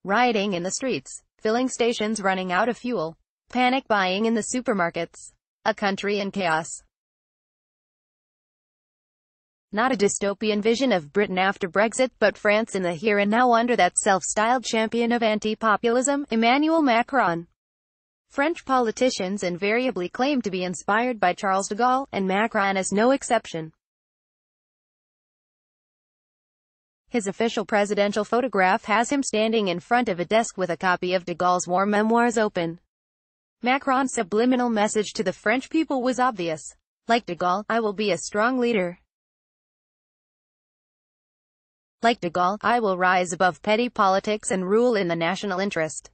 Rioting in the streets, filling stations running out of fuel, panic buying in the supermarkets. A country in chaos. Not a dystopian vision of Britain after Brexit, but France in the here and now under that self-styled champion of anti-populism, Emmanuel Macron. French politicians invariably claim to be inspired by Charles de Gaulle, and Macron is no exception. His official presidential photograph has him standing in front of a desk with a copy of de Gaulle's war memoirs open. Macron's subliminal message to the French people was obvious. Like de Gaulle, I will be a strong leader. Like de Gaulle, I will rise above petty politics and rule in the national interest.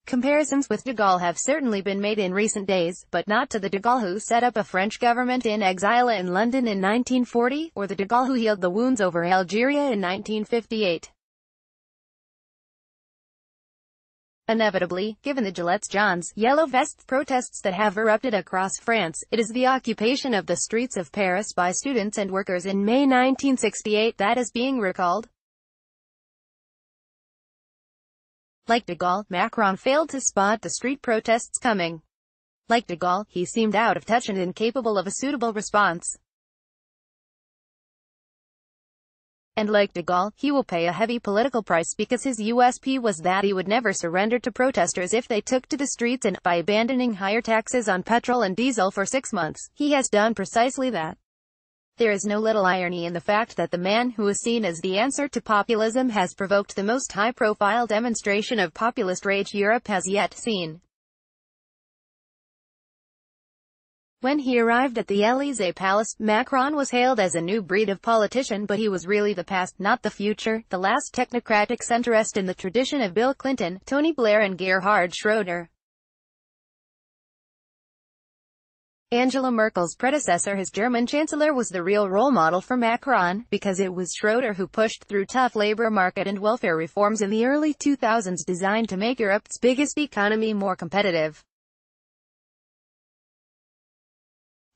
Comparisons with de Gaulle have certainly been made in recent days, but not to the de Gaulle who set up a French government in exile in London in 1940, or the de Gaulle who healed the wounds over Algeria in 1958. Inevitably, given the Gilets jaunes, yellow vests protests that have erupted across France, it is the occupation of the streets of Paris by students and workers in May 1968 that is being recalled. Like de Gaulle, Macron failed to spot the street protests coming. Like de Gaulle, he seemed out of touch and incapable of a suitable response. And like de Gaulle, he will pay a heavy political price because his USP was that he would never surrender to protesters if they took to the streets, and, by abandoning higher taxes on petrol and diesel for 6 months, he has done precisely that. There is no little irony in the fact that the man who is seen as the answer to populism has provoked the most high-profile demonstration of populist rage Europe has yet seen. When he arrived at the Élysée Palace, Macron was hailed as a new breed of politician, but he was really the past, not the future, the last technocratic centrist in the tradition of Bill Clinton, Tony Blair and Gerhard Schroeder. Angela Merkel's predecessor, his German chancellor, was the real role model for Macron, because it was Schroeder who pushed through tough labor market and welfare reforms in the early 2000s designed to make Europe's biggest economy more competitive.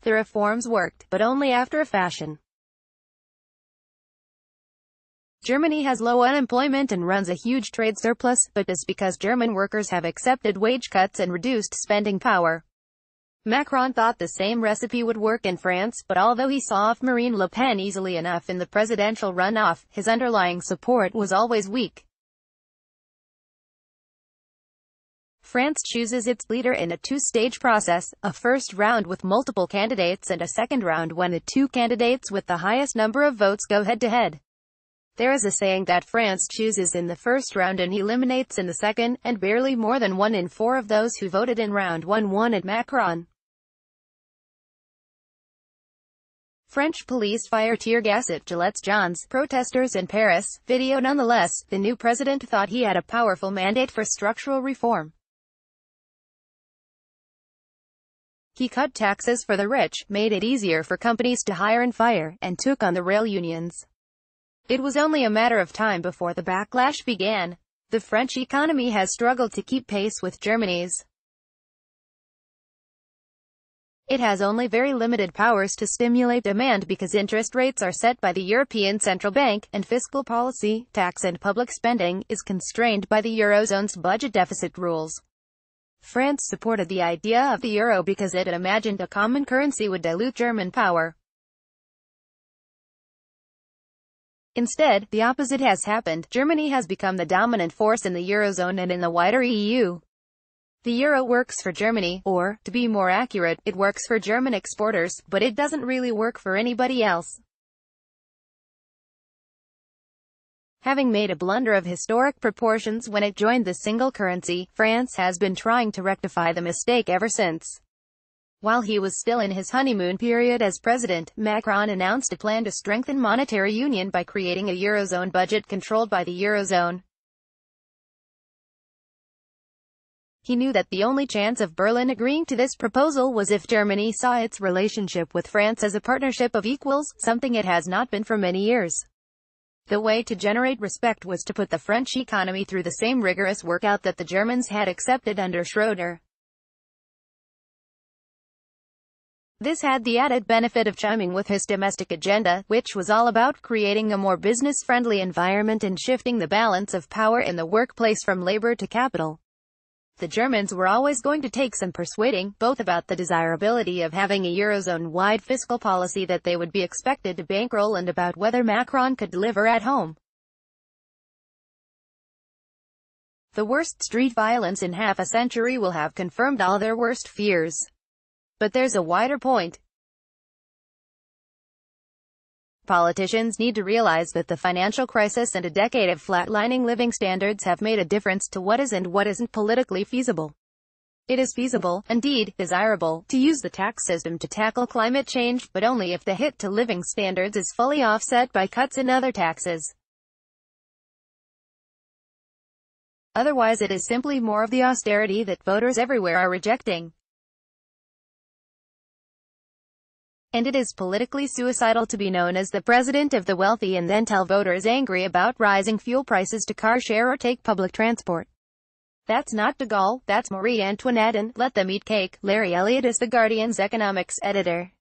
The reforms worked, but only after a fashion. Germany has low unemployment and runs a huge trade surplus, but this because German workers have accepted wage cuts and reduced spending power. Macron thought the same recipe would work in France, but although he saw off Marine Le Pen easily enough in the presidential runoff, his underlying support was always weak. France chooses its leader in a two-stage process, a first round with multiple candidates and a second round when the two candidates with the highest number of votes go head-to-head. There is a saying that France chooses in the first round and eliminates in the second, and barely more than 1 in 4 of those who voted in round 1 wanted Macron. French police fire tear gas at Gilets jaunes protesters in Paris. Video nonetheless, the new president thought he had a powerful mandate for structural reform. He cut taxes for the rich, made it easier for companies to hire and fire, and took on the rail unions. It was only a matter of time before the backlash began. The French economy has struggled to keep pace with Germany's. It has only very limited powers to stimulate demand because interest rates are set by the European Central Bank, and fiscal policy, tax and public spending, is constrained by the Eurozone's budget deficit rules. France supported the idea of the euro because it imagined a common currency would dilute German power. Instead, the opposite has happened. Germany has become the dominant force in the Eurozone and in the wider EU. The euro works for Germany, or, to be more accurate, it works for German exporters, but it doesn't really work for anybody else. Having made a blunder of historic proportions when it joined the single currency, France has been trying to rectify the mistake ever since. While he was still in his honeymoon period as president, Macron announced a plan to strengthen monetary union by creating a Eurozone budget controlled by the Eurozone. He knew that the only chance of Berlin agreeing to this proposal was if Germany saw its relationship with France as a partnership of equals, something it has not been for many years. The way to generate respect was to put the French economy through the same rigorous workout that the Germans had accepted under Schroeder. This had the added benefit of chiming with his domestic agenda, which was all about creating a more business-friendly environment and shifting the balance of power in the workplace from labor to capital. The Germans were always going to take some persuading, both about the desirability of having a Eurozone-wide fiscal policy that they would be expected to bankroll and about whether Macron could deliver at home. The worst street violence in half a century will have confirmed all their worst fears. But there's a wider point. Politicians need to realize that the financial crisis and a decade of flatlining living standards have made a difference to what is and what isn't politically feasible. It is feasible, indeed, desirable, to use the tax system to tackle climate change, but only if the hit to living standards is fully offset by cuts in other taxes. Otherwise it is simply more of the austerity that voters everywhere are rejecting. And it is politically suicidal to be known as the president of the wealthy and then tell voters angry about rising fuel prices to car share or take public transport. That's not de Gaulle, that's Marie Antoinette, and let them eat cake. Larry Elliott is The Guardian's economics editor.